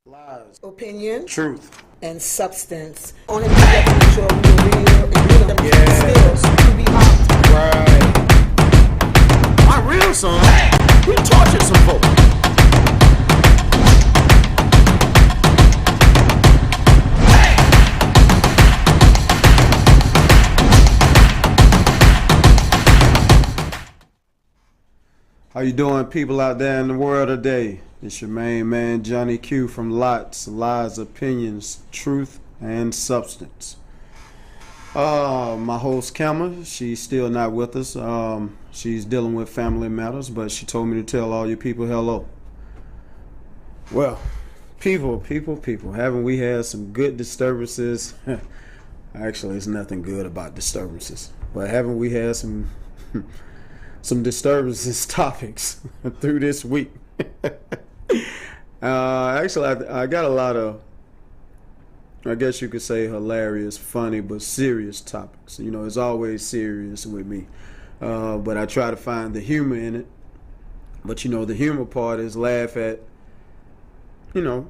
Lies, opinion, truth, and substance. Only thing that can show we real and use them skills to be out. right. My real son, he tortured some folks. How you doing, people out there in the world today? It's your main man, Johnny Q from Lots, Lies, Opinions, Truth, and Substance. My host, Kama, she's still not with us. She's dealing with family matters, but she told me to tell all you people hello. Well, people, haven't we had some good disturbances? Actually, it's nothing good about disturbances, but haven't we had some some disturbances topics through this week? Actually, I got a lot of, I guess you could say, hilarious, funny, but serious topics. You know, it's always serious with me. But I try to find the humor in it. But, you know, the humor part is laugh at the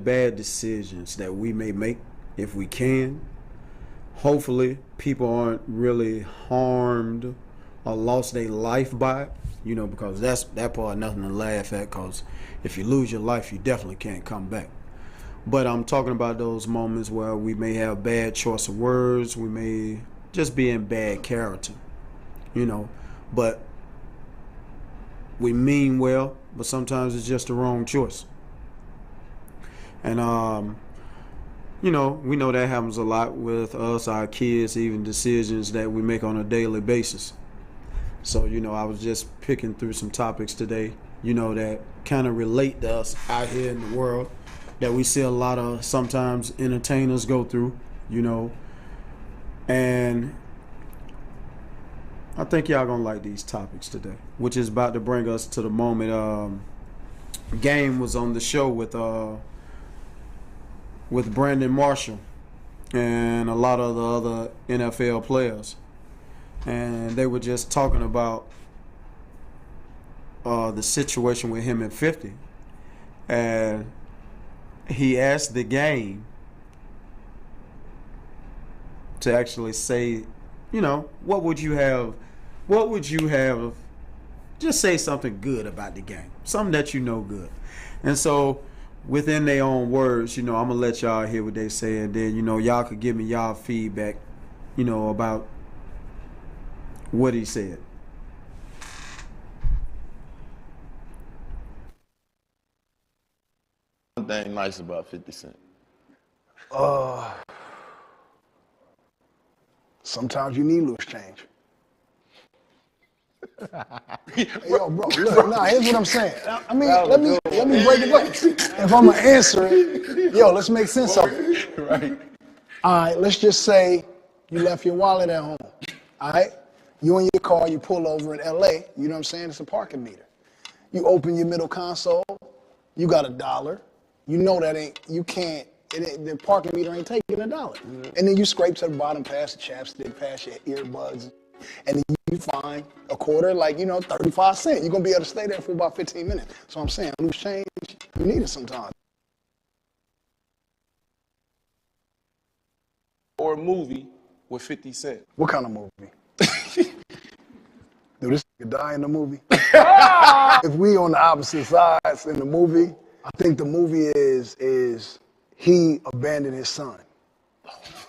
bad decisions that we may make if we can. Hopefully, people aren't really harmed or lost their life by it, you know, because that part nothing to laugh at, because if you lose your life, you definitely can't come back. But I'm talking about those moments where we may have bad choice of words, we may just be in bad character, you know, but we mean well, but sometimes it's just the wrong choice. And you know, we know that happens a lot with us, our kids, even decisions that we make on a daily basis. So, you know, I was just picking through some topics today, you know, that kind of relate to us out here in the world, that we see a lot of sometimes entertainers go through, you know. And I think y'all gonna like these topics today, which is about to bring us to the moment. Game was on the show with Brandon Marshall and a lot of the other NFL players. And they were just talking about the situation with him at 50. And he asked the game to actually say, you know, what would you have, just say something good about the game, something that you know good. And so within their own words, you know, I'm gonna let y'all hear what they say, and then, you know, y'all could give me y'all feedback, you know, about what he said. One thing nice about 50 Cent. Sometimes you need loose change. Hey, yo, bro, look, nah, here's what I'm saying. I mean, let me break it down. If I'm gonna answer it, yo, let's make sense of it. Right. All right, let's just say you left your wallet at home. All right, you in your car, you pull over in LA, you know what I'm saying? It's a parking meter. You open your middle console, you got $1. You know that the parking meter ain't taking $1. Mm-hmm. And then you scrape to the bottom, past the chapstick, past your earbuds, and then you find a quarter, like, you know, 35 cents. You're gonna be able to stay there for about 15 minutes. So I'm saying, loose change, you need it sometimes. Or a movie with 50 Cent. What kind of movie? Do this nigga die in the movie? If we on the opposite sides in the movie, I think the movie is he abandoned his son.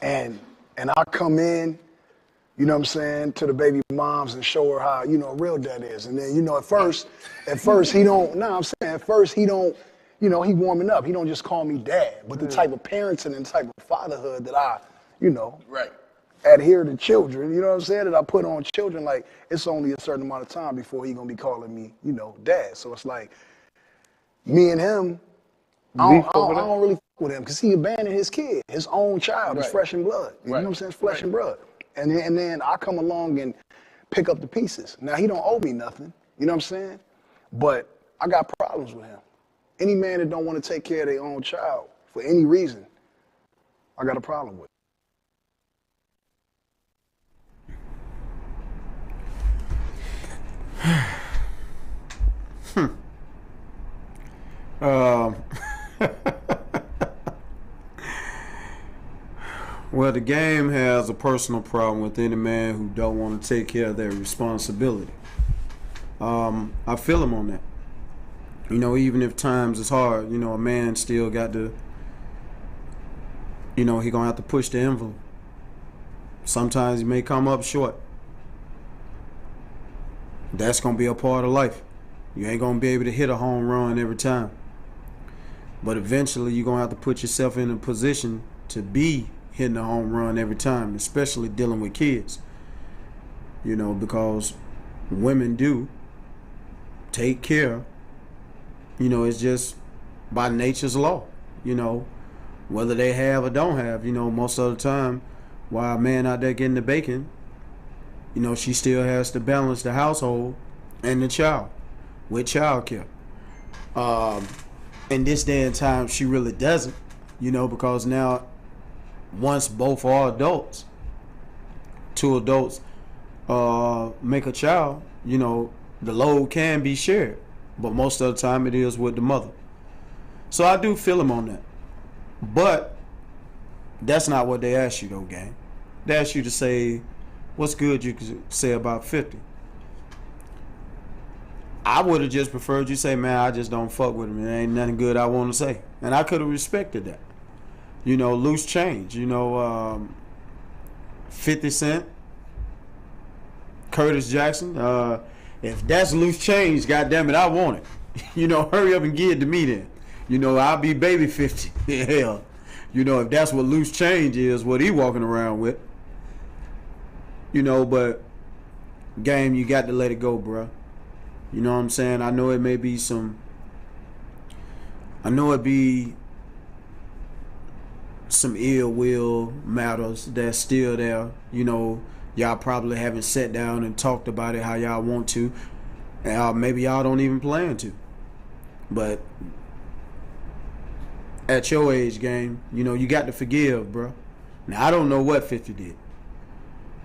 And I come in, you know what I'm saying, to the baby moms and show her how, you know, real dad is. And then, you know, at first he don't, at first he don't, you know, he warming up. He don't just call me dad. But the type of parenting and type of fatherhood that I, you know, adhere to children, you know what I'm saying, that I put on children, like, it's only a certain amount of time before he gonna be calling me, you know, dad. So it's like, me and him, I don't really fuck with him, because he abandoned his kid, his own child, his flesh and blood. You know what I'm saying? It's flesh and blood. And then I come along and pick up the pieces. Now, he don't owe me nothing, you know what I'm saying? But I got problems with him. Any man that don't want to take care of their own child for any reason, I got a problem with. Um, well, the game has a personal problem with any man who don't want to take care of their responsibility. I feel him on that. You know, even if times is hard, you know, a man still got to, you know, he gonna have to push the envelope. Sometimes he may come up short. That's gonna be a part of life. You ain't gonna be able to hit a home run every time. But eventually you're gonna have to put yourself in a position to be hitting a home run every time, especially dealing with kids. You know, because women do take care. You know, it's just by nature's law. You know, whether they have or don't have, you know, most of the time, while a man out there getting the bacon, you know, she still has to balance the household and the child with child care. In this day and time, she really doesn't, you know, because now once both are adults, two adults make a child, you know, the load can be shared, but most of the time it is with the mother. So I do feel him on that. But that's not what they ask you though, gang. They ask you to say, what's good you could say about 50? I would have just preferred you say, man, I just don't fuck with him. There ain't nothing good I want to say. And I could have respected that. You know, loose change. You know, 50 Cent, Curtis Jackson. If that's loose change, goddammit, I want it. You know, hurry up and give it to me then. You know, I'll be baby 50. Hell. You know, if that's what loose change is, what he walking around with. You know, but game, you got to let it go, bruh. You know what I'm saying? I know it may be some ill will matters that's still there. You know, y'all probably haven't sat down and talked about it how y'all want to. And maybe y'all don't even plan to. But at your age, game, you know, you got to forgive, bro. Now, I don't know what 50 did.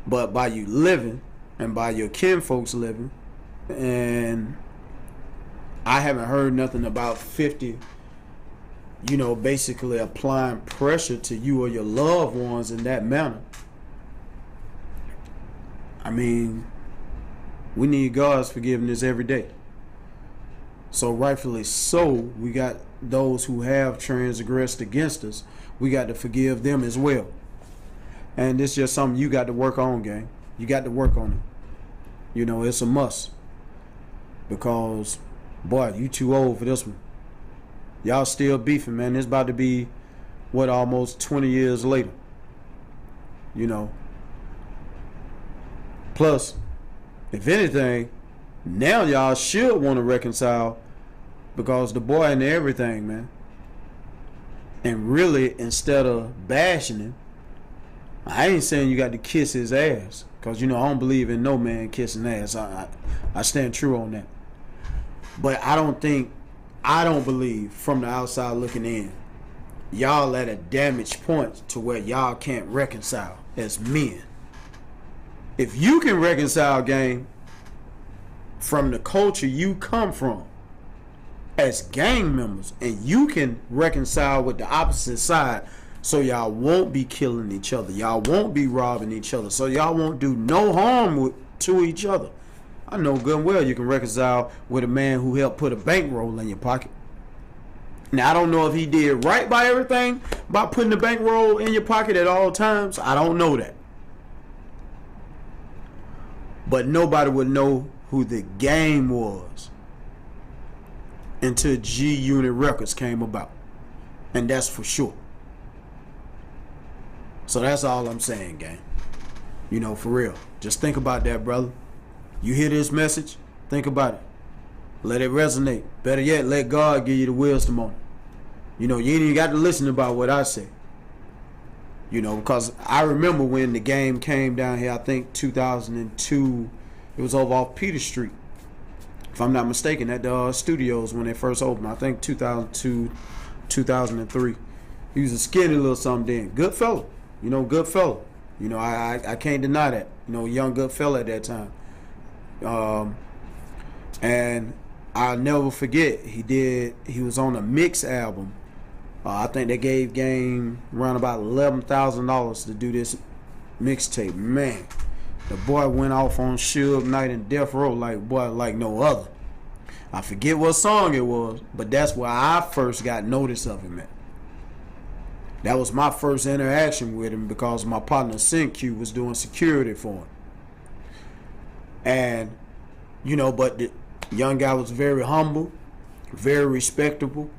But by you living and by your kin folks living, and I haven't heard nothing about 50, you know, basically applying pressure to you or your loved ones in that manner. I mean, we need God's forgiveness every day. So rightfully so, we got those who have transgressed against us. We got to forgive them as well. And it's just something you got to work on, gang. You got to work on it. You know, it's a must. Because, boy, you too old for this one. Y'all still beefing, man. It's about to be, what, almost 20 years later. You know. Plus, if anything, now y'all should want to reconcile because the boy into everything, man. And really, instead of bashing him, I ain't saying you got to kiss his ass. Because, you know, I don't believe in no man kissing ass. I stand true on that. But I don't believe from the outside looking in, y'all at a damaged point to where y'all can't reconcile as men. If you can reconcile, gang, from the culture you come from as gang members, and you can reconcile with the opposite side, so y'all won't be killing each other, y'all won't be robbing each other, so y'all won't do no harm to each other. I know good and well you can reconcile with a man who helped put a bankroll in your pocket. Now, I don't know if he did right by everything by putting the bankroll in your pocket at all times. I don't know that. But nobody would know who the game was until G Unit Records came about. And that's for sure. So that's all I'm saying, gang. You know, for real. Just think about that, brother. You hear this message, think about it. Let it resonate. Better yet, let God give you the wisdom on it. You know, you ain't even got to listen about what I say. You know, because I remember when the game came down here, I think 2002, it was over off Peter Street. If I'm not mistaken, at the studios when they first opened. I think 2002, 2003. He was a skinny little something then. Good fellow. You know, good fellow. You know, I can't deny that. You know, young good fella at that time. And I'll never forget. He was on a mix album. I think they gave Game around about $11,000 to do this mixtape. Man, the boy went off on Suge Knight and Death Row like no other. I forget what song it was, but that's where I first got notice of him at. That was my first interaction with him because my partner SynQ was doing security for him. And, but the young guy was very humble, very respectable.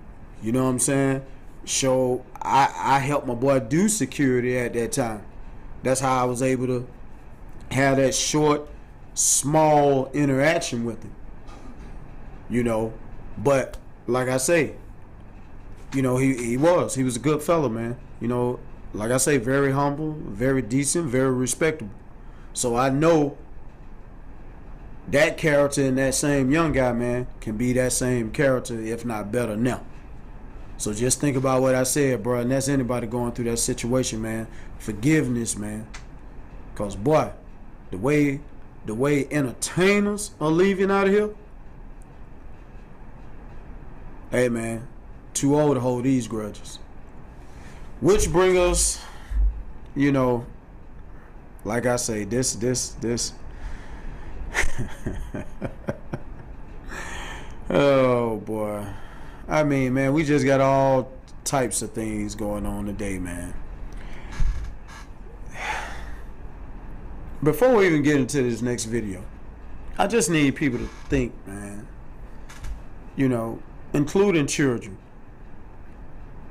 You know what I'm saying? So I helped my boy do security at that time. That's how I was able to have that short, small interaction with him. But like I say, he was a good fellow, man. Like I say, very humble, very decent, very respectable. So I know that character and that same young guy, man, can be that same character, if not better now. So just think about what I said, bro, and that's anybody going through that situation, man. Forgiveness, man. Because, boy, the way entertainers are leaving out of here, hey, man, too old to hold these grudges. Which bring us, like I say, this. Oh, boy. I mean, man, we just got all types of things going on today, man. Before we even get into this next video, I just need people to think, man. Including children,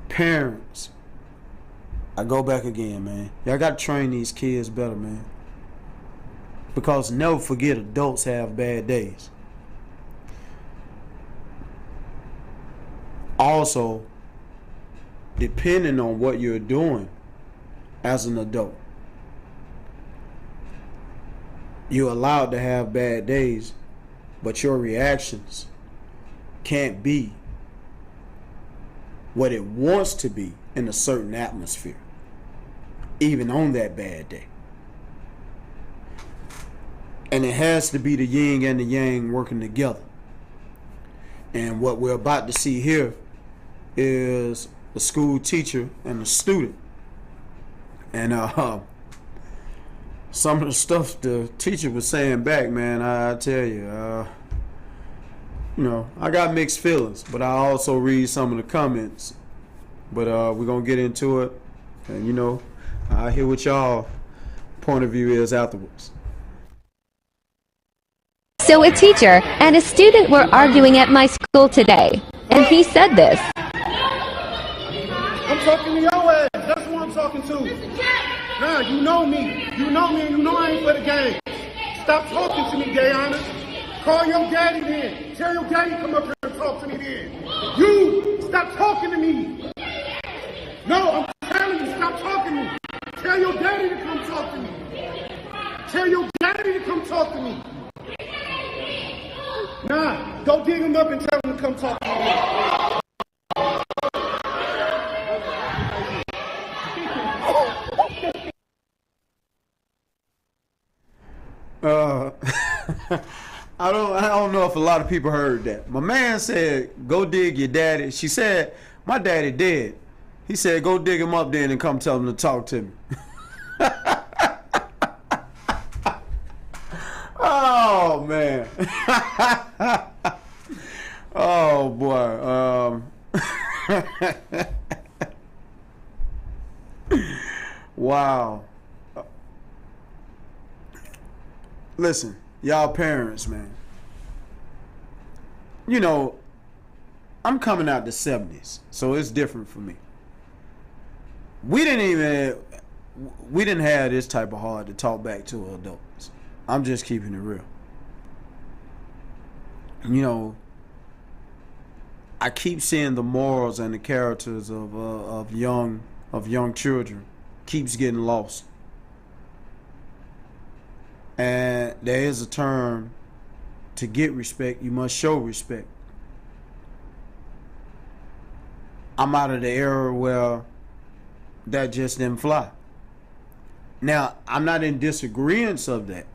parents. I go back again, man. Y'all got to train these kids better, man. Because never forget, adults have bad days. Also, depending on what you're doing as an adult, you're allowed to have bad days, but your reactions can't be what it wants to be in a certain atmosphere, even on that bad day. And it has to be the yin and the yang working together. And what we're about to see here is a school teacher and a student. And some of the stuff the teacher was saying back, man, I tell you, I got mixed feelings, but I also read some of the comments. But we're going to get into it. And, I'll hear what y'all point of view is afterwards. So a teacher and a student were arguing at my school today, and he said this. I'm talking to your ass. That's who I'm talking to. Nah, you know me. You know me and you know I ain't for the game. Stop talking to me, Gayana. Call your daddy then. Tell your daddy come up here and talk to me then. You, stop talking to me. No, I'm telling you, stop talking to me. Tell your daddy to come talk to me. Tell your daddy to come talk to me. Nah, go dig him up and tell him to come talk to me. I don't know if a lot of people heard that. My man said, go dig your daddy. She said, my daddy dead. He said, go dig him up then and come tell him to talk to me. Oh, man. Oh, boy. Wow. Listen, y'all parents, man. I'm coming out the 70s, so it's different for me. We didn't have this type of heart to talk back to adults. I'm just keeping it real. I keep seeing the morals and the characters of young children keeps getting lost. And there is a term, to get respect, you must show respect. I'm out of the era where that just didn't fly. Now, I'm not in disagreement of that.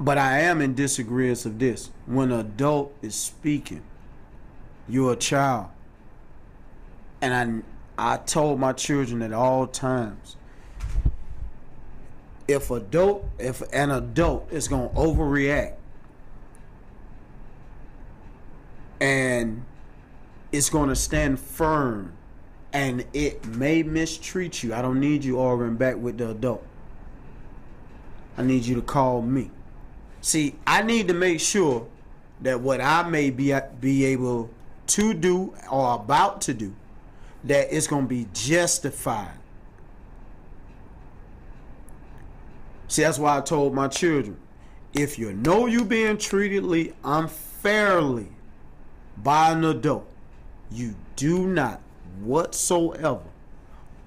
But I am in disagreement of this. When an adult is speaking, you're a child. And I told my children at all times, if an adult is going to overreact and it's going to stand firm and it may mistreat you, I don't need you arguing back with the adult. I need you to call me. See, I need to make sure that what I may be able to do or about to do, that it's going to be justified. See, that's why I told my children, if you know you're being treated unfairly by an adult, you do not whatsoever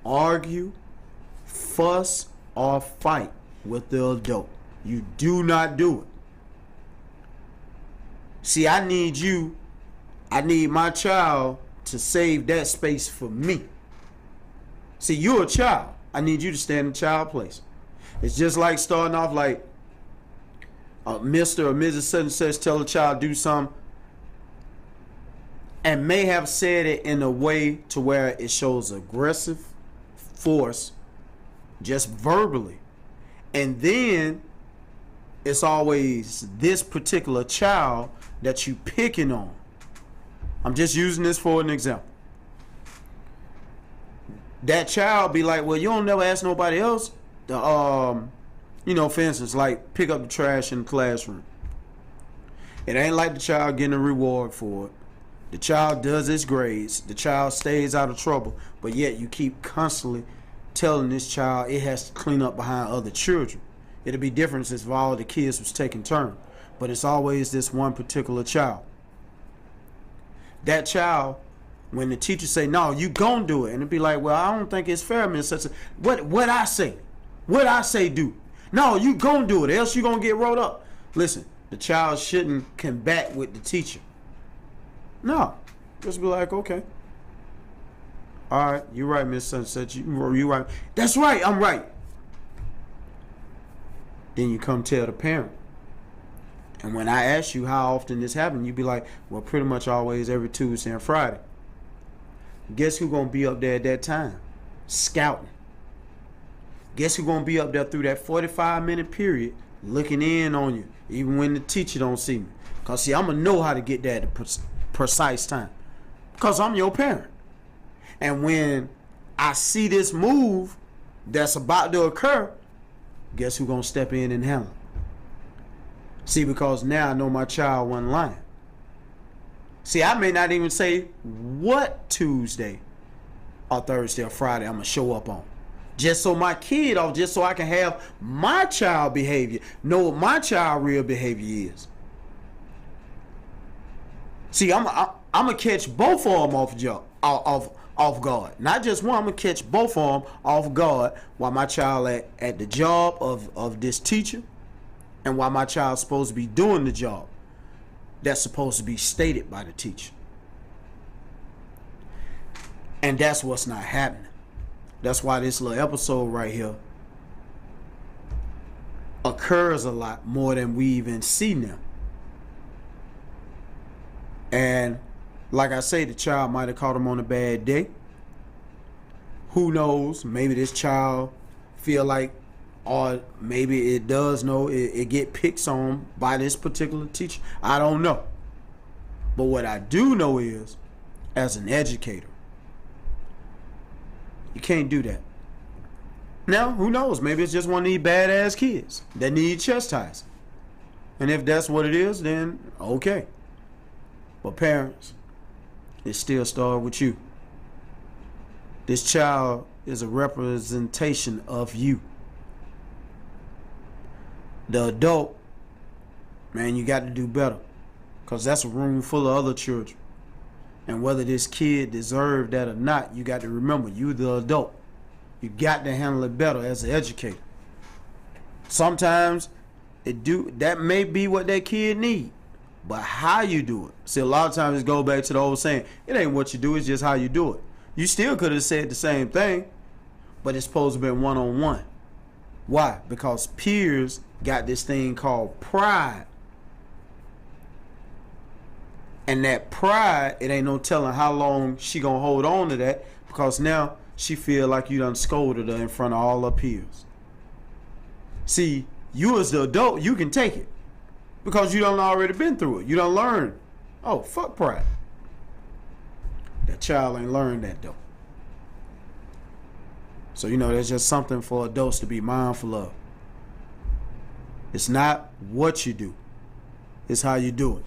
argue, fuss, or fight with the adult. You do not do it. See, I need my child to save that space for me. See, you're a child. I need you to stand in child place. It's just like starting off like Mr. or Mrs. such and such tell a child do something and may have said it in a way to where it shows aggressive force just verbally. And then it's always this particular child that you picking on. I'm just using this for an example. That child be like, well, you don't never ask nobody else to, for instance, like pick up the trash in the classroom. It ain't like the child getting a reward for it. The child does its grades. The child stays out of trouble. But yet you keep constantly telling this child it has to clean up behind other children. It'd be different if all the kids was taking turns. But it's always this one particular child. That child, when the teacher say, no, you gonna do it. And it'd be like, well, I don't think it's fair, Miss such. What I say? What I say do? No, you gonna do it, else you gonna get rolled up. Listen, the child shouldn't combat with the teacher. No. Just be like, okay. All right, you're right, Miss Sunset. You right. That's right, I'm right. Then you come tell the parent. And when I ask you how often this happens, you be like, well, pretty much always every Tuesday and Friday. Guess who's going to be up there at that time? Scouting. Guess who's going to be up there through that 45-minute period looking in on you, even when the teacher don't see me. Because, see, I'm going to know how to get there at the precise time. Because I'm your parent. And when I see this move that's about to occur, guess who's going to step in and handle it? See, because now I know my child wasn't lying. See, I may not even say what Tuesday or Thursday or Friday I'm going to show up on. Just so my kid, or just so I can have my child behavior, know what my child real behavior is. See, I'm going to catch both of them off guard. Not just one, I'm going to catch both of them off guard while my child at the job of this teacher. And while my child's supposed to be doing the job that's supposed to be stated by the teacher. And that's what's not happening. That's why this little episode right here occurs a lot more than we even see now. And like I say, the child might have caught him on a bad day. Who knows? Maybe this child feel like, or maybe it does know it get picked on by this particular teacher. I don't know. But what I do know is, as an educator, you can't do that. Now, who knows? Maybe it's just one of these badass kids that need chastising. And if that's what it is, then okay. But parents, it still starts with you. This child is a representation of you. The adult, man, you got to do better, because that's a room full of other children. And whether this kid deserved that or not, you got to remember, you the adult. You got to handle it better as an educator. Sometimes that may be what that kid need, but how you do it. See, a lot of times it goes back to the old saying, it ain't what you do, it's just how you do it. You still could have said the same thing, but it's supposed to be one-on-one. Why? Because peers got this thing called pride. And that pride, it ain't no telling how long she gonna hold on to that, because now she feel like you done scolded her in front of all her peers. See, you as the adult, you can take it because you done already been through it. You done learned. Oh, fuck pride. That child ain't learned that though. So, there's just something for adults to be mindful of. It's not what you do, it's how you do it.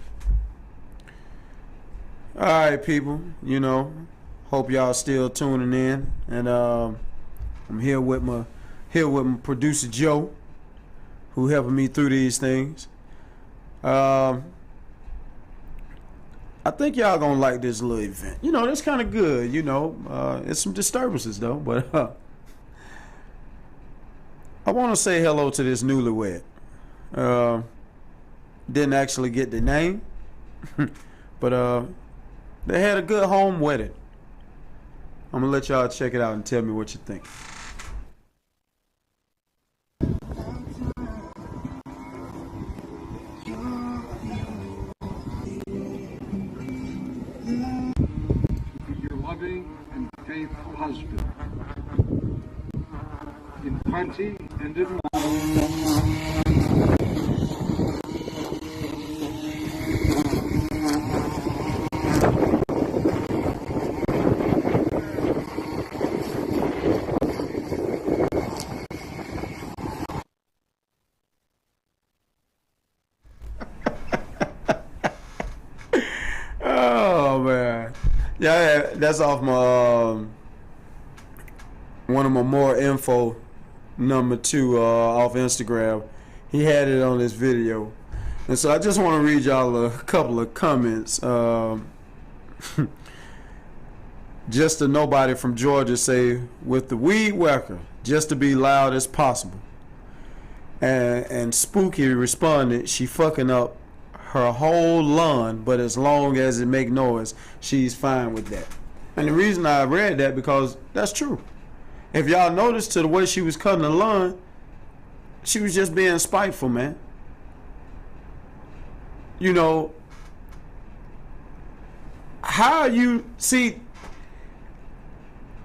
All right, people, hope y'all still tuning in. And I'm here with my producer Joe, who helping me through these things. I think y'all gonna like this little event. That's kind of good. It's some disturbances though, but I want to say hello to this newlywed. Didn't actually get the name, but they had a good home wedding. I'm gonna let y'all check it out and tell me what you think. Your loving and faithful husband, in plenty and in Oh man, yeah, that's off my one of my more info number 2 off Instagram. He had it on this video, and so I just want to read y'all a couple of comments. Just a nobody from Georgia say, with the weed whacker, just to be loud as possible. And Spooky responded, she fucking up her whole lawn, but as long as it make noise, she's fine with that. And the reason I read that, because that's true. If y'all noticed to the way she was cutting the lawn, she was just being spiteful, man. How you see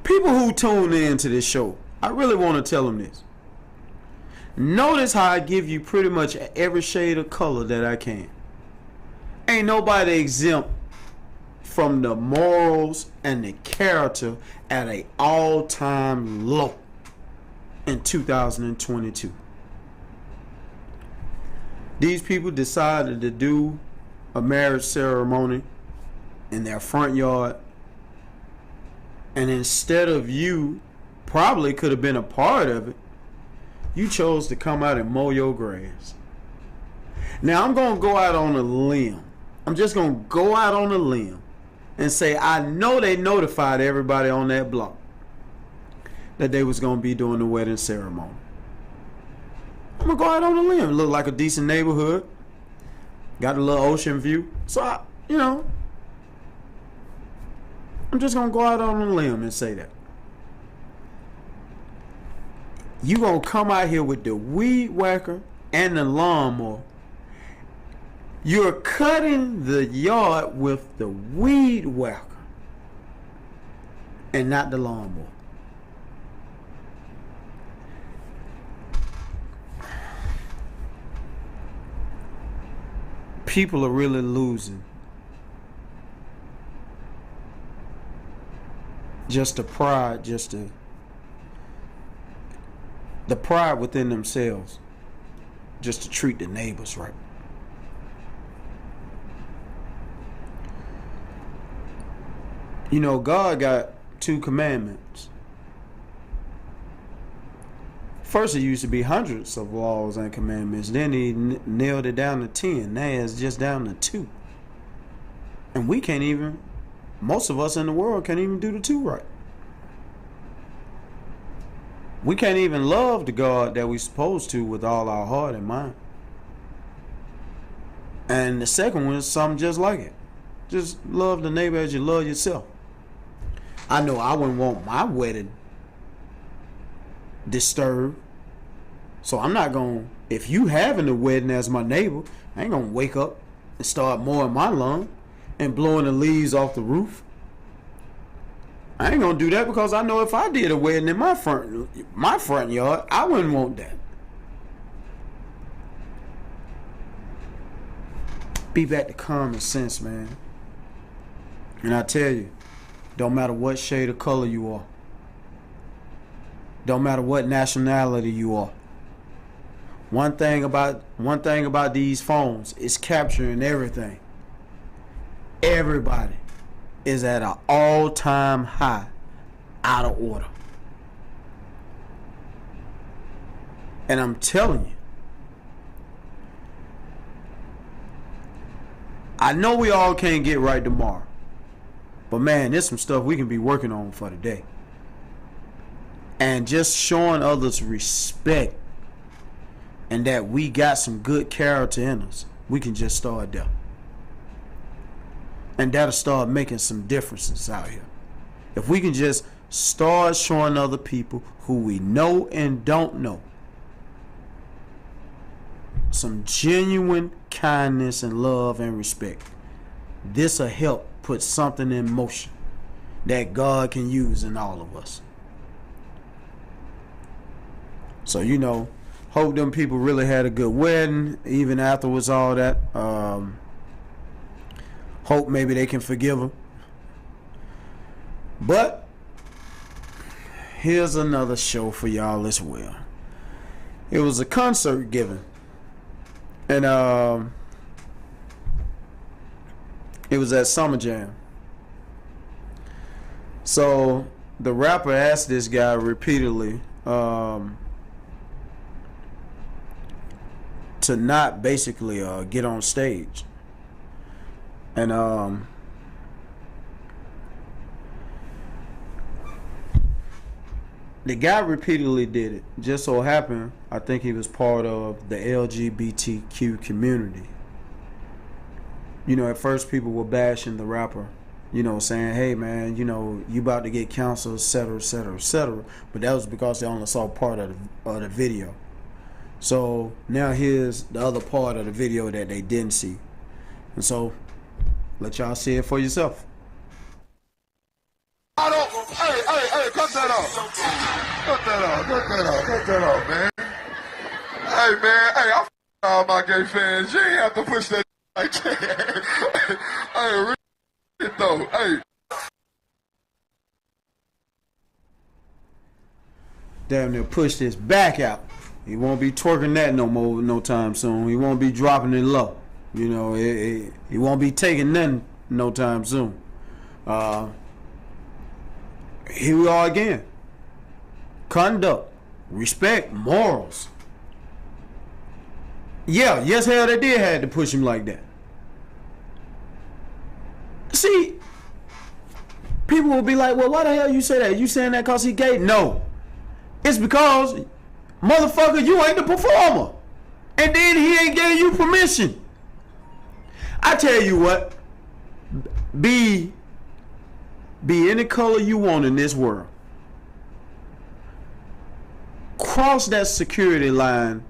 people who tune in to this show, I really want to tell them this. Notice how I give you pretty much every shade of color that I can. Ain't nobody exempt from the morals and the character at an all-time low in 2022. These people decided to do a marriage ceremony in their front yard, and instead of you probably could have been a part of it, you chose to come out and mow your grass. Now I'm going to go out on a limb. I'm just going to go out on a limb and say I know they notified everybody on that block that they was going to be doing the wedding ceremony. I'm going to go out on a limb. Look like a decent neighborhood. Got a little ocean view. So, I'm just going to go out on a limb and say that. You going to come out here with the weed whacker and the lawnmower. You're cutting the yard with the weed whacker and not the lawnmower. People are really losing. Just the pride, the pride within themselves, just to treat the neighbors right. God got 2 commandments. First, it used to be hundreds of laws and commandments. Then he nailed it down to 10. Now it's just down to 2. And we can't even, most of us in the world can't even do the 2 right. We can't even love the God that we're supposed to with all our heart and mind. And the second one is something just like it. Just love the neighbor as you love yourself. I know I wouldn't want my wedding disturbed So I'm not going, if you having a wedding as my neighbor, I ain't going to wake up and start mowing my lawn and blowing the leaves off the roof. I ain't going to do that because I know if I did a wedding in my front yard, I wouldn't want that. Be back to common sense, man. And I tell you, don't matter what shade of color you are. Don't matter what nationality you are. One thing about these phones is capturing everything. Everybody is at an all-time high, out of order. And I'm telling you, I know we all can't get right tomorrow. But man, there's some stuff we can be working on for today. And just showing others respect and that we got some good character in us, we can just start there. And that'll start making some differences out here. If we can just start showing other people who we know and don't know some genuine kindness and love and respect, this will help put something in motion that God can use in all of us. So, you know, hope them people really had a good wedding, even afterwards all that. Hope maybe they can forgive them. But here's another show for y'all as well. It was a concert given. And it was at Summer Jam. So the rapper asked this guy repeatedly to not basically get on stage. And the guy repeatedly did it. Just so happened, I think he was part of the LGBTQ community. You know, at first people were bashing the rapper, you know, saying, hey man, you know, you about to get canceled, etc., etc., etc. But that was because they only saw part of the video. So now here's the other part of the video that they didn't see. And so let y'all see it for yourself. I don't, hey, cut that off. Cut that off, man. Hey, man, hey, I all my gay fans. You ain't have to push that like that. Hey, really, though, hey. Damn near pushed his back out. He won't be twerking that no more, no time soon. He won't be dropping it low. You know, he won't be taking nothing no time soon. Here we are again. Conduct, respect, morals. Yeah, yes, hell, they did have to push him like that. See, people will be like, well, why the hell you say that? You saying that because he gay? No. It's because, motherfucker, you ain't the performer. And then he ain't giving you permission. I tell you what, be any color you want in this world. Cross that security line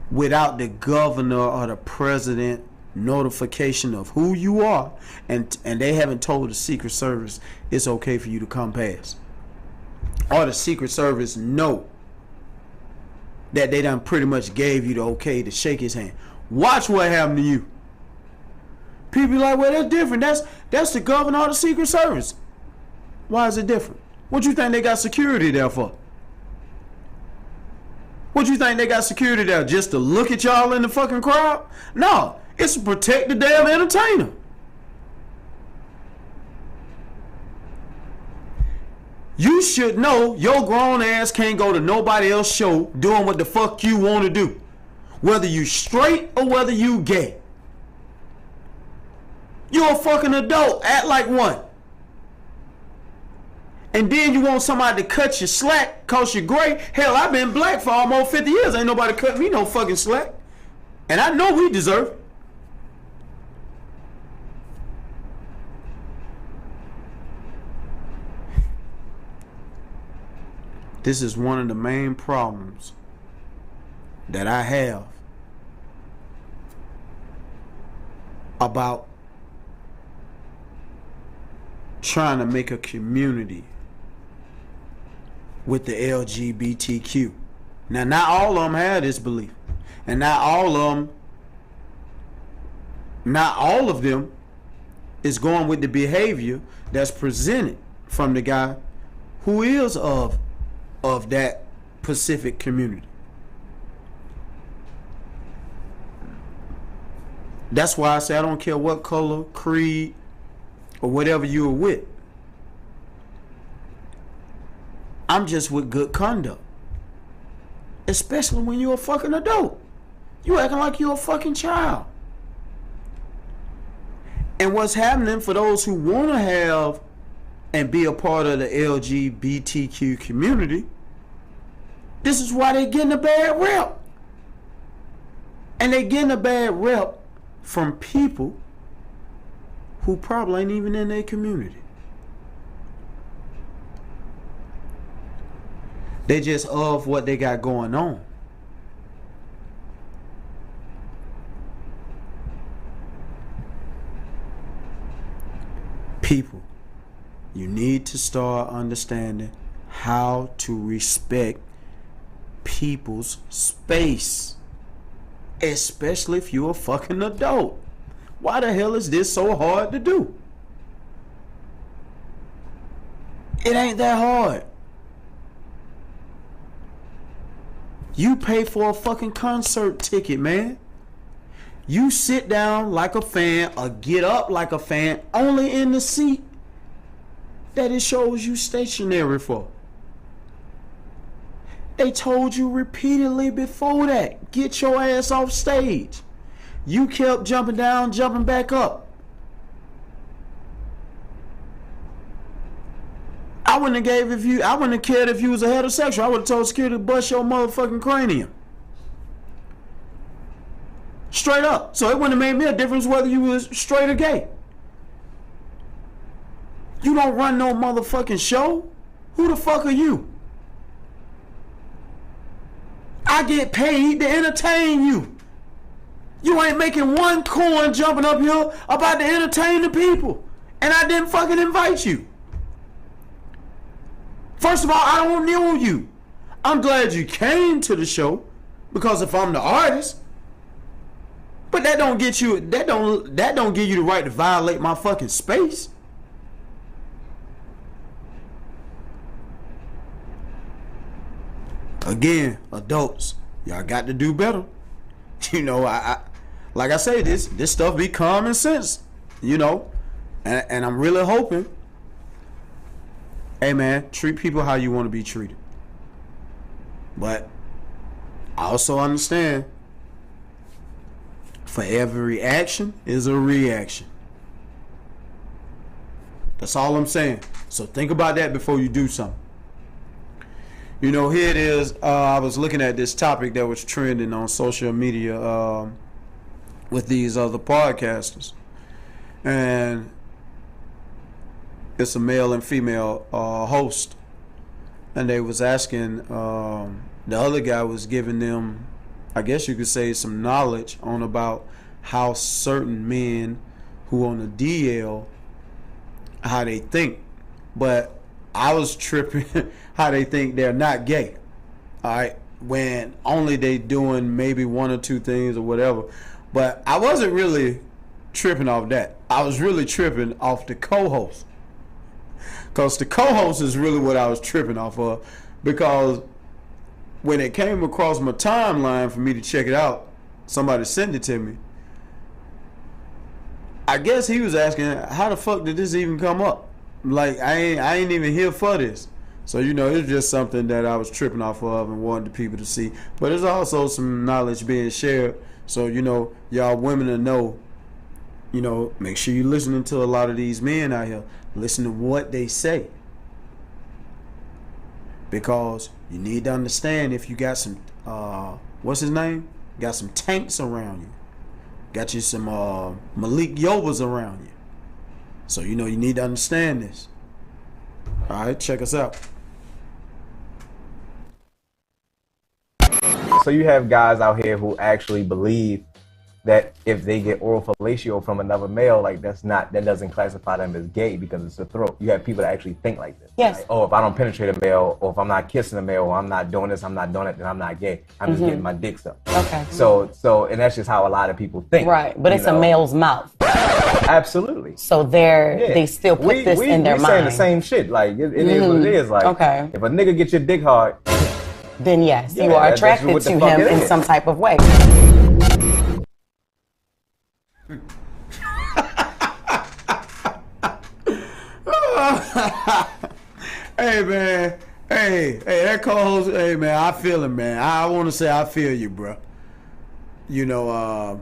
without the governor or the president notification of who you are, and they haven't told the Secret Service it's okay for you to come past, or the Secret Service know that they done pretty much gave you the okay to shake his hand. Watch what happened to you. People be like, well, that's different. That's the governor or the Secret Service. Why is it different? What you think they got security there for? What you think they got security there just to look at y'all in the fucking crowd? No, it's to protect the damn entertainer. You should know your grown ass can't go to nobody else's show doing what the fuck you want to do. Whether you straight or whether you gay. You're a fucking adult. Act like one. And then you want somebody to cut you slack cause you're gray. Hell, I've been black for almost 50 years. Ain't nobody cut me no fucking slack. And I know we deserve it. This is one of the main problems that I have about trying to make a community with the LGBTQ. Now, not all of them have this belief, and not all of them is going with the behavior that's presented from the guy who is of that Pacific community. That's why I say I don't care what color, creed, or whatever you're with. I'm just with good conduct. Especially when you're a fucking adult. You acting like you're a fucking child. And what's happening for those who want to have and be a part of the LGBTQ community, this is why they're getting a bad rep. And they're getting a bad rep from people who probably ain't even in their community. They just of what they got going on. People, you need to start understanding how to respect people's space, especially if you're a fucking adult. Why the hell is this so hard to do? It ain't that hard. You pay for a fucking concert ticket, man. You sit down like a fan or get up like a fan only in the seat that it shows you stationary for. They told you repeatedly before that, get your ass off stage. You kept jumping down, jumping back up. I wouldn't have cared if you was a heterosexual. I would have told security to bust your motherfucking cranium. Straight up. So it wouldn't have made me a difference whether you was straight or gay. You don't run no motherfucking show. Who the fuck are you? I get paid to entertain you. You ain't making one coin jumping up here about to entertain the people. And I didn't fucking invite you. First of all, I don't know you. I'm glad you came to the show because if I'm the artist, but that don't give you the right to violate my fucking space. Again, adults, y'all got to do better. You know, I like I say, this stuff be common sense, you know, and I'm really hoping. Hey man, treat people how you want to be treated. But I also understand for every action is a reaction. That's all I'm saying. So think about that before you do something. You know, here it is. I was looking at this topic that was trending on social media with these other podcasters. And it's a male and female host, and they was asking, the other guy was giving them, I guess you could say, some knowledge on about how certain men who on the DL, how they think. But I was tripping how they think they're not gay. All right, when only they doing maybe one or two things or whatever. But I wasn't really tripping off that. I was really tripping off the co-host. Because the co-host is really what I was tripping off of. Because when it came across my timeline for me to check it out, somebody sent it to me. I guess he was asking, how the fuck did this even come up? Like, I ain't even here for this. So, you know, it's just something that I was tripping off of and wanted the people to see. But there's also some knowledge being shared. So, you know, y'all women to know, you know, make sure you're listening to a lot of these men out here. Listen to what they say. Because you need to understand if you got some, what's his name? Got some tanks around you. Got you some Malik Yovas around you. So, you know, you need to understand this. All right, check us out. so you have guys out here who actually believe that if they get oral fellatio from another male, like that doesn't classify them as gay because it's a throat. You have people that actually think like this. Yes. Like, oh, if I don't penetrate a male, or if I'm not kissing a male, or I'm not doing this, I'm not doing it, then I'm not gay. I'm just getting my dick sucked. Okay. So, and that's just how a lot of people think. Right, but it's a male's mouth. Absolutely. So they still put this in their mind. We saying the same shit. Like it is what it is. Like if a nigga gets your dick hard, then yes, yeah, you are that's attracted what the to fuck him it in is. some type of way. Hey man, hey, that co-host, hey man, I feel it, man. I want to say I feel you, bro. You know, I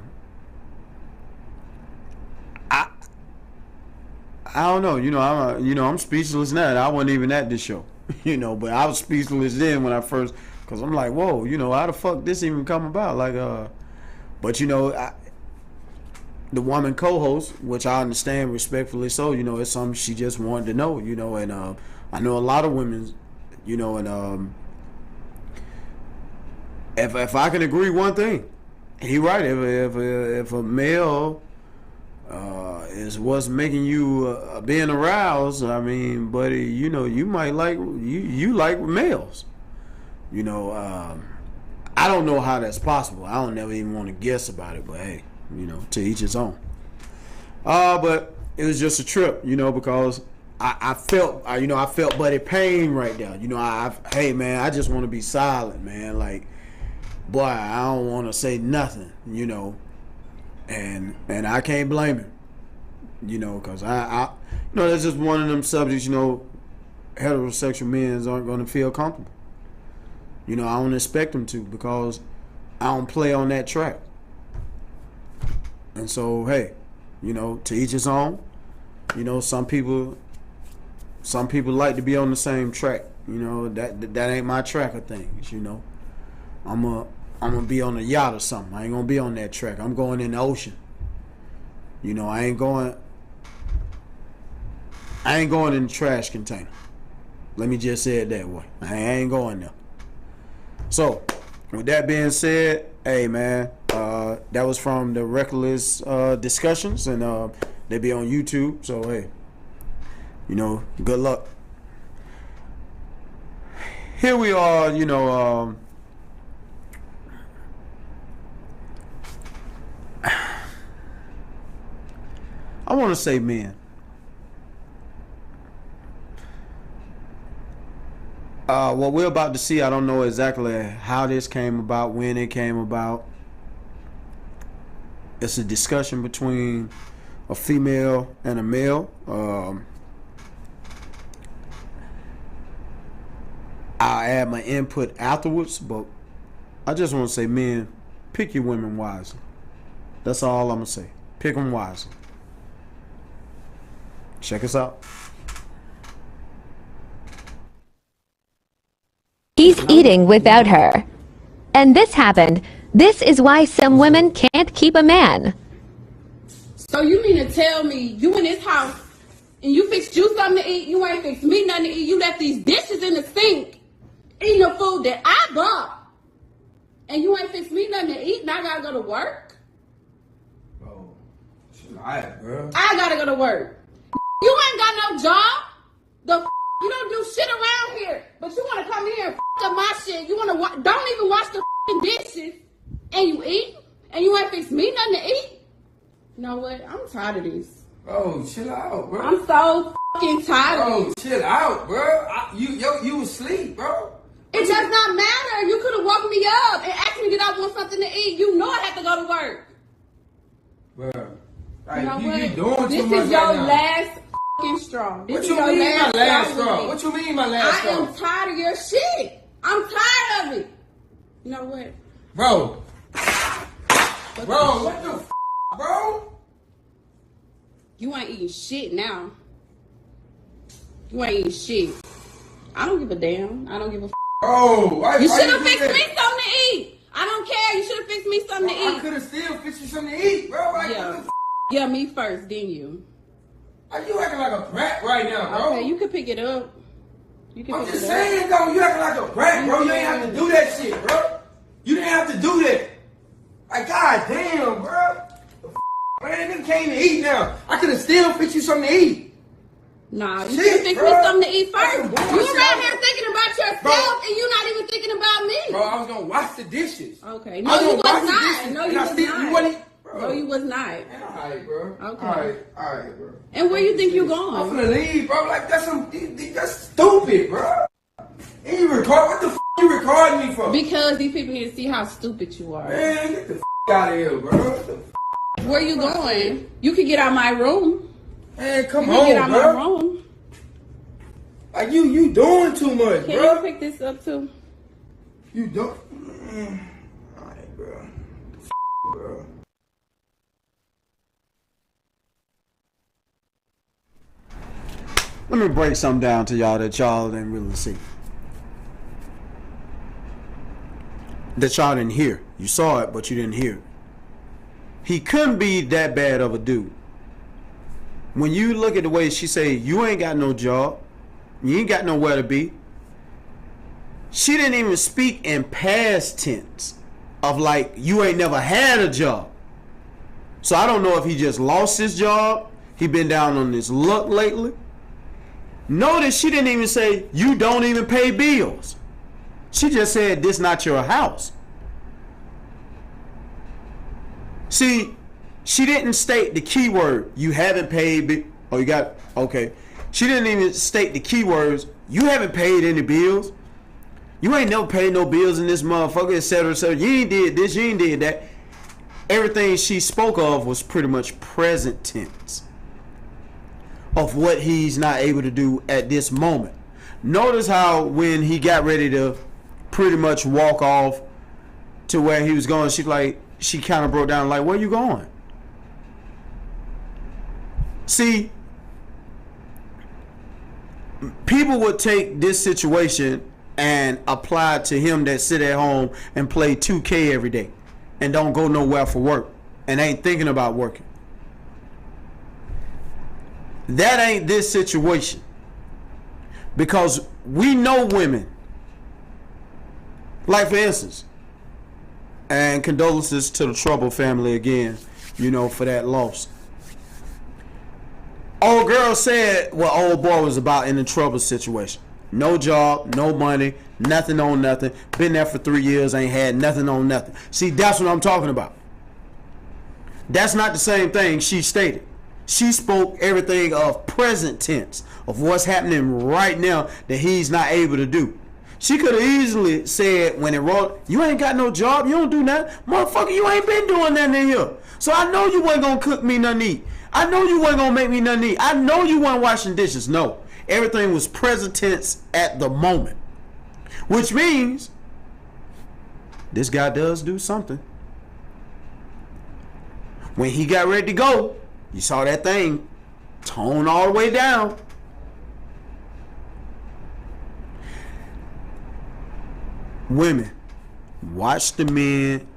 don't know. You know, I'm speechless now. I wasn't even at this show, you know, but I was speechless then when I first, cause I'm like, whoa, you know, how the fuck this even come about? Like, but you know, the woman co-host, which I understand respectfully so, you know, it's something she just wanted to know, you know, and I know a lot of women, you know, and if I can agree one thing, he right. If a male is what's making you being aroused, I mean, buddy, you know, you might like you like males, you know. I don't know how that's possible. I don't never even want to guess about it, but hey, you know, to each his own. But it was just a trip, you know, because I felt buddy pain right there. You know, hey man, I just want to be silent, man. Like, boy, I don't want to say nothing, you know, and I can't blame him, you know, because I you know, that's just one of them subjects, you know, heterosexual men aren't going to feel comfortable. You know, I don't expect them to because I don't play on that track. And so, hey, you know, to each his own. You know, some people like to be on the same track. You know, that ain't my track of things. You know, I'm gonna be on a yacht or something. I ain't gonna be on that track. I'm going in the ocean. You know, I ain't going in the trash container. Let me just say it that way. I ain't going there. So, with that being said, hey man, that was from the Reckless Discussions, and they be on YouTube. So hey, you know, good luck. Here we are, you know. I want to say men. What we're about to see, I don't know exactly how this came about, when it came about. It's a discussion between a female and a male. I'll add my input afterwards, but I just want to say, men, pick your women wisely. That's all I'm going to say. Pick them wisely. Check us out. He's eating without her. And this happened. This is why some women can't keep a man. So you mean to tell me you in this house and you fixed you something to eat, you ain't fixed me nothing to eat, you left these dishes in the sink, eating the food that I bought, and you ain't fixed me nothing to eat, and I gotta go to work? Bro, she lied, bro. I gotta go to work. You ain't got no job. You don't do shit around here, but you wanna come here and up my shit. You wanna don't even wash the dishes, and you eat, and you ain't fixed me nothing to eat. You know what? I'm tired of this. Bro, chill out, bro. I'm so fucking tired of this. Chill out, bro. You asleep, bro. It does not matter. You could have woke me up and asked me did I want something to eat. You know I had to go to work. Bro, like, you know you doing what? too much This is your right now. last fucking straw. This What is you your mean my last straw? straw? What you mean my last straw? I am tired of your shit. I'm tired of it. You know what? Bro, what the f, bro? You ain't eating shit now. You ain't eating shit. I don't give a damn. I don't give a f. Bro, you should have fixed me something to eat. I don't care. You should have fixed me something to eat. I could have still fixed you something to eat, bro. Like, yeah, me first, then you. Are you acting like a brat right now, bro? Okay, you can pick it up. You can I'm pick just it saying, though, you acting like a brat, bro. You ain't have to do that shit, bro. You didn't have to do that. Like, god damn, bro. The man, nigga came to eat now. I could have still fixed you something to eat. Nah, you Shit, should fix me bro. something to eat first. That's some You bullshit. around here thinking about yourself Bro. and you not even thinking about me. Bro, I was gonna wash the dishes. Okay. I No, was you gonna was wash the not. dishes, No, and you I was still- not. You wasn't. Bro. No, you was not. Alright, bro. Okay. Alright, bro. And where you think you I'm going? finna leave, bro. Like, that's stupid, bro. And you record, what the f you recording me for? Because these people need to see how stupid you are. Man, get the f out of here, bro. What the f Where you going? You can get out my room. Man, come You can get out on, my bro. room. Like, you doing too much, Can bro. you pick this up too? You don't. Alright, bro. Bro. Let me break something down to y'all that y'all didn't really see. That y'all didn't hear. You saw it, but you didn't hear it. He couldn't be that bad of a dude. When you look at the way she say, you ain't got no job, you ain't got nowhere to be. She didn't even speak in past tense of like, you ain't never had a job. So I don't know if he just lost his job. He been down on his luck lately. Notice she didn't even say, you don't even pay bills. She just said, this not your house. See, she didn't state the key word, you haven't paid, oh, you got, okay. She didn't even state the key words, you haven't paid any bills. You ain't never paid no bills in this motherfucker, etc., etc. You ain't did this, you ain't did that. Everything she spoke of was pretty much present tense of what he's not able to do at this moment. Notice how when he got ready to pretty much walk off to where he was going, she kind of broke down like, where you going? See, people would take this situation and apply it to him that sit at home and play 2K every day and don't go nowhere for work and ain't thinking about working. That ain't this situation. Because we know women. Like for instance, and condolences to the Trouble family again, you know, for that loss. Old girl said what old boy was about in the Trouble situation. No job, no money, nothing on nothing. Been there for 3 years, ain't had nothing on nothing. See, that's what I'm talking about. That's not the same thing she stated. She spoke everything of present tense, of what's happening right now that he's not able to do. She could have easily said when it wrote, you ain't got no job, you don't do nothing. Motherfucker, you ain't been doing nothing in here. So I know you wasn't going to cook me nothing to eat. I know you wasn't going to make me nothing to eat. I know you weren't washing dishes. No. Everything was present tense at the moment. Which means this guy does do something. When he got ready to go, you saw that thing tone all the way down. Women, watch the men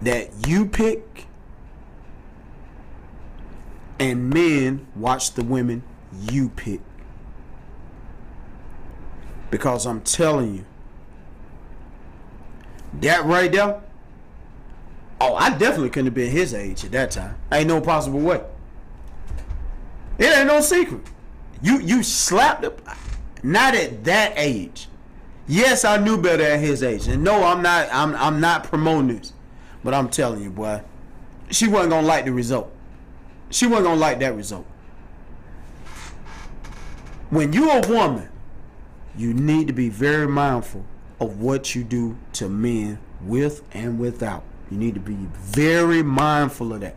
that you pick, and men watch the women you pick. Because I'm telling you, that right there, oh, I definitely couldn't have been his age at that time. Ain't no possible way. It ain't no secret. You slapped him. Not at that age. Yes, I knew better at his age. And no, I'm not promoting this. But I'm telling you, boy, she wasn't gonna like the result. She wasn't gonna like that result. When you're a woman, you need to be very mindful of what you do to men with and without. You need to be very mindful of that.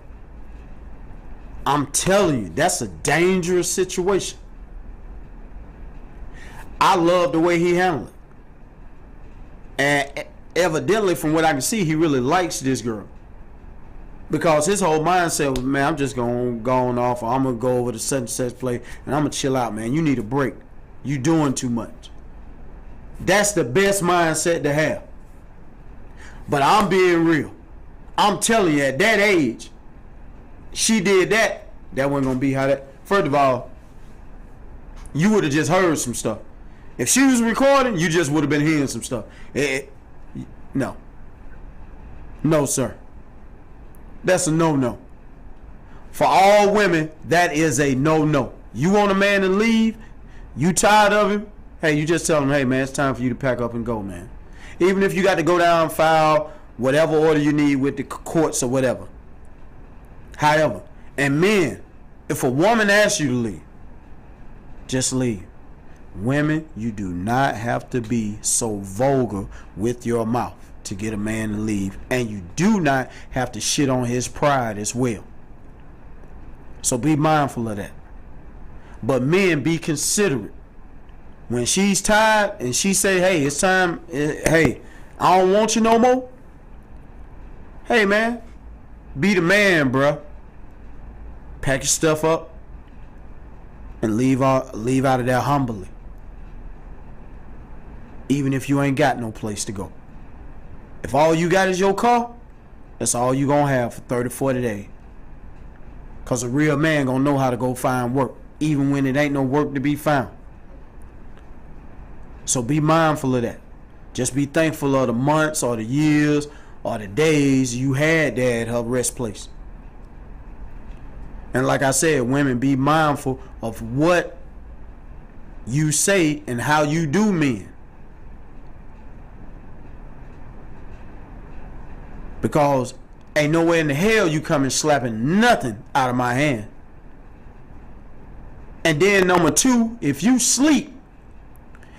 I'm telling you, that's a dangerous situation. I love the way he handled it. And evidently, from what I can see, he really likes this girl. Because his whole mindset was, man, I'm just going to go on off, or I'm going to go over to such and such place, and I'm going to chill out, man. You need a break. You doing too much. That's the best mindset to have. But I'm being real. I'm telling you, at that age, she did that. That wasn't going to be how that... First of all, you would have just heard some stuff. If she was recording, you just would have been hearing some stuff. No. No, sir. That's a no-no. For all women, that is a no-no. You want a man to leave, you tired of him, hey, you just tell him, hey, man, it's time for you to pack up and go, man. Even if you got to go down and file whatever order you need with the courts or whatever. However, and men, if a woman asks you to leave, just leave. Women, you do not have to be so vulgar with your mouth to get a man to leave, and you do not have to shit on his pride as well. So be mindful of that. But men, be considerate. When she's tired and she say, hey, it's time, hey, I don't want you no more. Hey, man, be the man, bruh. Pack your stuff up and leave out of there humbly. Even if you ain't got no place to go. If all you got is your car, that's all you gonna have for 30, 40 days. Cause a real man gonna know how to go find work, even when it ain't no work to be found. So be mindful of that. Just be thankful of the months or the years or the days you had there at her rest place. And like I said, women, be mindful of what you say and how you do men. Because ain't nowhere in the hell you coming slapping nothing out of my hand. And then number two, if you sleep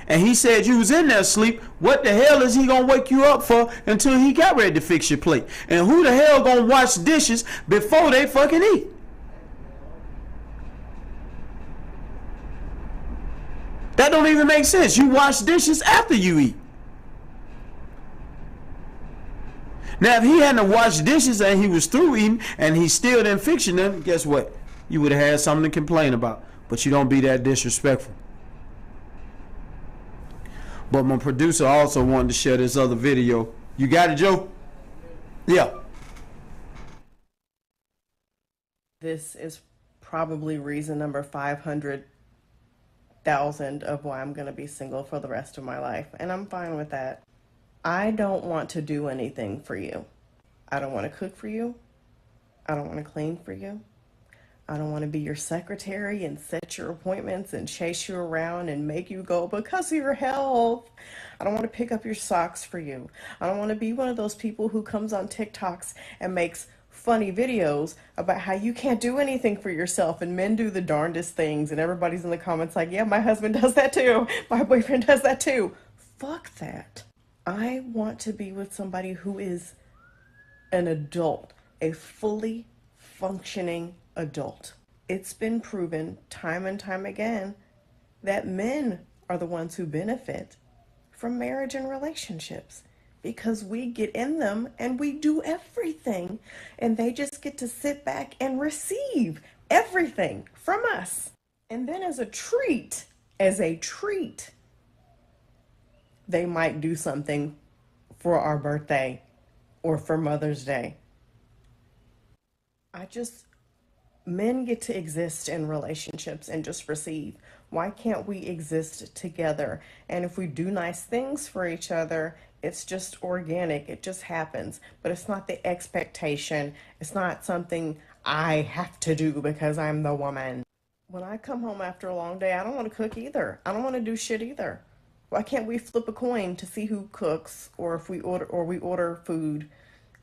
and he said you was in there asleep, what the hell is he gonna wake you up for until he got ready to fix your plate? And who the hell gonna wash dishes before they fucking eat? That don't even make sense. You wash dishes after you eat. Now, if he hadn't washed dishes and he was through eating and he still didn't fix them, guess what? You would have had something to complain about. But you don't be that disrespectful. But my producer also wanted to share this other video. You got it, Joe? Yeah. This is probably reason number 500,000 of why I'm going to be single for the rest of my life. And I'm fine with that. I don't want to do anything for you. I don't want to cook for you. I don't want to clean for you. I don't want to be your secretary and set your appointments and chase you around and make you go because of your health. I don't want to pick up your socks for you. I don't want to be one of those people who comes on TikToks and makes funny videos about how you can't do anything for yourself and men do the darndest things and everybody's in the comments like, yeah, my husband does that too. My boyfriend does that too. Fuck that. I want to be with somebody who is an adult, a fully functioning adult. It's been proven time and time again that men are the ones who benefit from marriage and relationships because we get in them and we do everything and they just get to sit back and receive everything from us. And then as a treat, they might do something for our birthday or for Mother's Day. Men get to exist in relationships and just receive. Why can't we exist together? And if we do nice things for each other, it's just organic. It just happens. But it's not the expectation. It's not something I have to do because I'm the woman. When I come home after a long day, I don't want to cook either. I don't want to do shit either. Why can't we flip a coin to see who cooks, or if we order food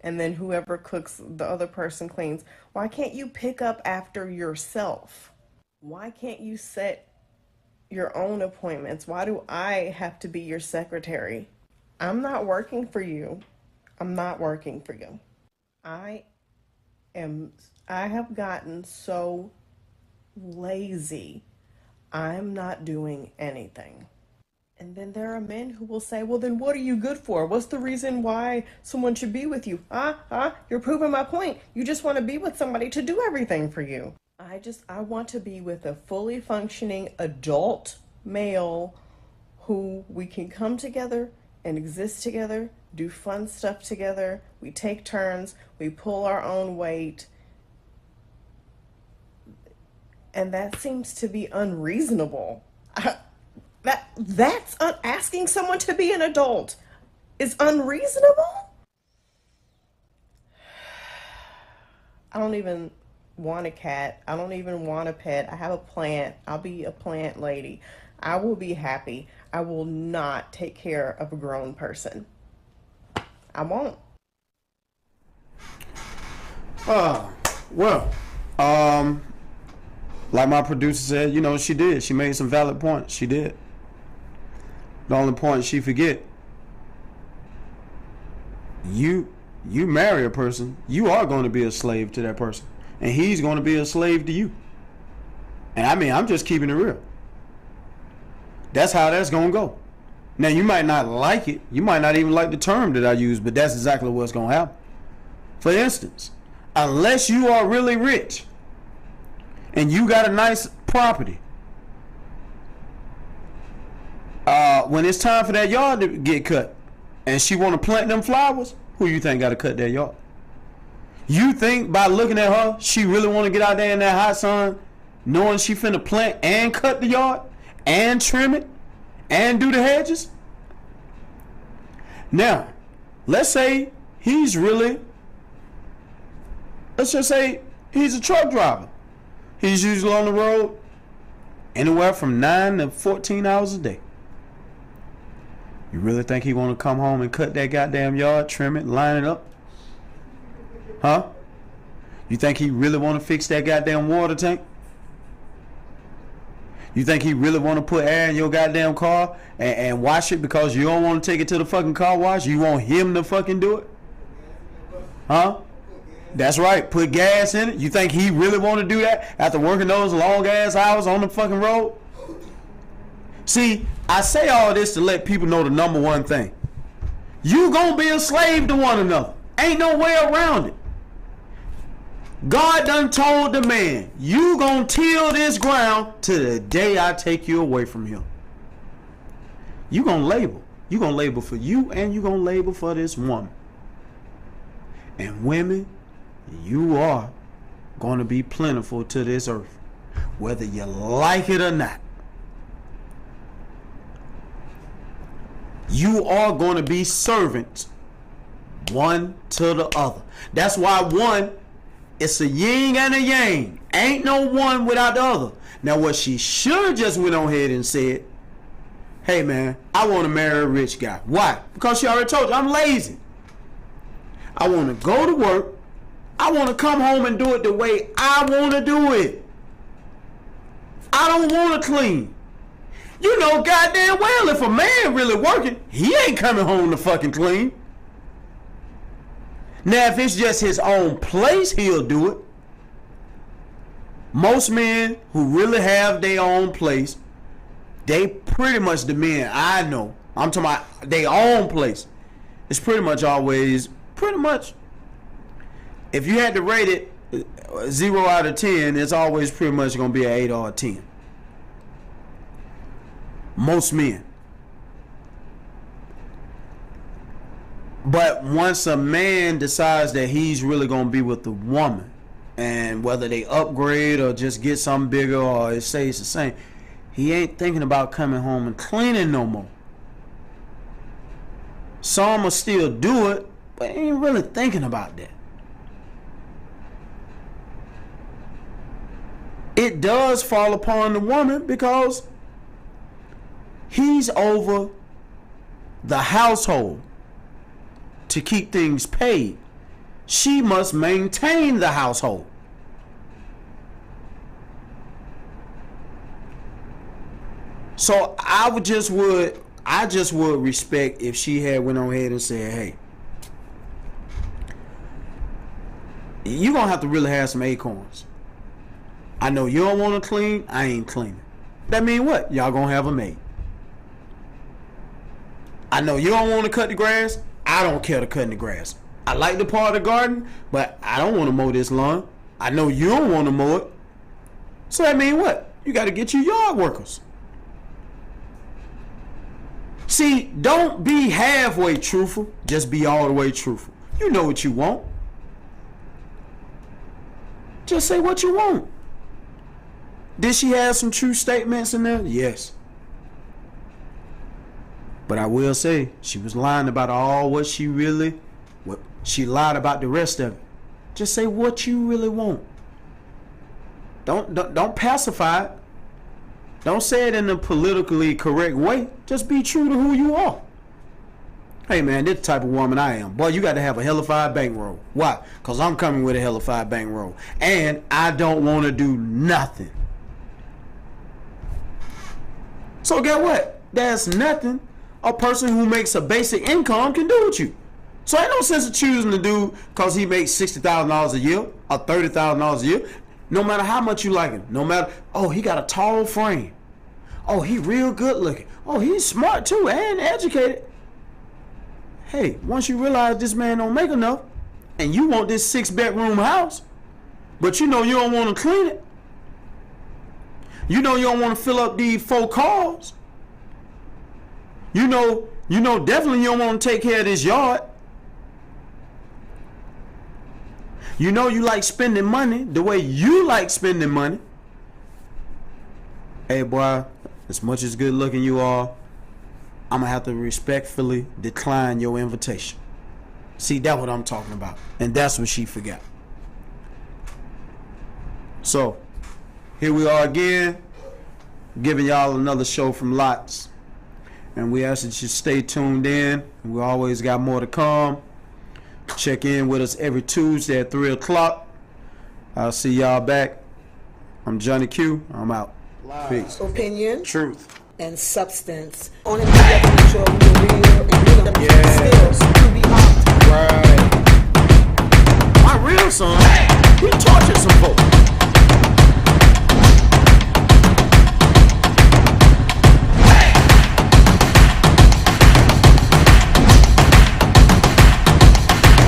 and then whoever cooks, the other person cleans? Why can't you pick up after yourself? Why can't you set your own appointments? Why do I have to be your secretary? I'm not working for you. I'm not working for you. I have gotten so lazy. I'm not doing anything. And then there are men who will say, well, then what are you good for? What's the reason why someone should be with you? You're proving my point. You just want to be with somebody to do everything for you. I want to be with a fully functioning adult male who we can come together and exist together, do fun stuff together. We take turns. We pull our own weight. And that seems to be unreasonable. That's asking someone to be an adult is unreasonable. I don't even want a cat. I don't even want a pet. I have a plant. I'll be a plant lady. I will be happy. I will not take care of a grown person. I won't. Well, like my producer said, you know, she did. She made some valid points. She did. The only point she forget, you marry a person, you are going to be a slave to that person. And he's going to be a slave to you. And I mean, I'm just keeping it real. That's how that's going to go. Now, you might not like it. You might not even like the term that I use, but that's exactly what's going to happen. For instance, unless you are really rich and you got a nice property, when it's time for that yard to get cut and she want to plant them flowers, who you think got to cut that yard? You think by looking at her, she really want to get out there in that hot sun knowing she finna plant and cut the yard and trim it and do the hedges? Now, let's say let's just say he's a truck driver. He's usually on the road anywhere from 9 to 14 hours a day. You really think he want to come home and cut that goddamn yard, trim it, line it up? Huh? You think he really want to fix that goddamn water tank? You think he really want to put air in your goddamn car and wash it because you don't want to take it to the fucking car wash? You want him to fucking do it? Huh? That's right. Put gas in it. You think he really want to do that after working those long ass hours on the fucking road? See, I say all this to let people know the number one thing. You gonna be a slave to one another. Ain't no way around it. God done told the man, you gonna till this ground to the day I take you away from him. You gonna labor. You gonna labor for you and you gonna labor for this woman. And women, you are gonna be plentiful to this earth, whether you like it or not. You are going to be servants one to the other. That's why one, it's a yin and a yang. Ain't no one without the other. Now what she should have just went on ahead and said, hey man, I want to marry a rich guy. Why? Because she already told you, I'm lazy. I want to go to work. I want to come home and do it the way I want to do it. I don't want to clean. You know goddamn well if a man really working, he ain't coming home to fucking clean. Now if it's just his own place, he'll do it. Most men who really have their own place, they pretty much, the men I know, I'm talking about their own place, it's pretty much always, if you had to rate it 0 out of 10, it's always pretty much going to be an 8 or a 10. Most men. But once a man decides that he's really going to be with the woman, and whether they upgrade or just get something bigger or it stays the same, he ain't thinking about coming home and cleaning no more. Some will still do it, but ain't really thinking about that. It does fall upon the woman because he's over the household to keep things paid. She must maintain the household. So I just would respect if she had went on ahead and said, hey, you're gonna have to really have some acorns. I know you don't want to clean, I ain't cleaning. That mean what? Y'all gonna have a maid. I know you don't want to cut the grass, I don't care to cut the grass. I like the part of the garden, but I don't want to mow this lawn. I know you don't want to mow it. So that mean what? You got to get your yard workers. See, don't be halfway truthful, just be all the way truthful. You know what you want. Just say what you want. Did she have some true statements in there? Yes. But I will say she was lying about all what she lied about the rest of it. Just say what you really want. Don't pacify it. Don't say it in a politically correct way. Just be true to who you are. Hey man, this type of woman I am. Boy, you got to have a hellified bankroll. Why? Because I'm coming with a hellified bankroll. And I don't want to do nothing. So get what? There's nothing a person who makes a basic income can do with you. So ain't no sense of choosing to do because he makes $60,000 a year or $30,000 a year. No matter how much you like him. No matter, oh, he got a tall frame. Oh, he real good looking. Oh, he's smart too and educated. Hey, once you realize this man don't make enough and you want this 6-bedroom house, but you know you don't want to clean it. You know you don't want to fill up these 4 cars. You know definitely you don't want to take care of this yard. You know you like spending money the way you like spending money. Hey boy, as much as good looking you are, I'm gonna have to respectfully decline your invitation. See, that's what I'm talking about. And that's what she forgot. So, here we are again, giving y'all another show from Lots. And we ask that you stay tuned in. We always got more to come. Check in with us every Tuesday at 3 o'clock. I'll see y'all back. I'm Johnny Q. I'm out. Peace. Opinion, truth, and substance. Only we get to make sure we're real and bring them skills to be out. Right. My real son, he tortured some folks.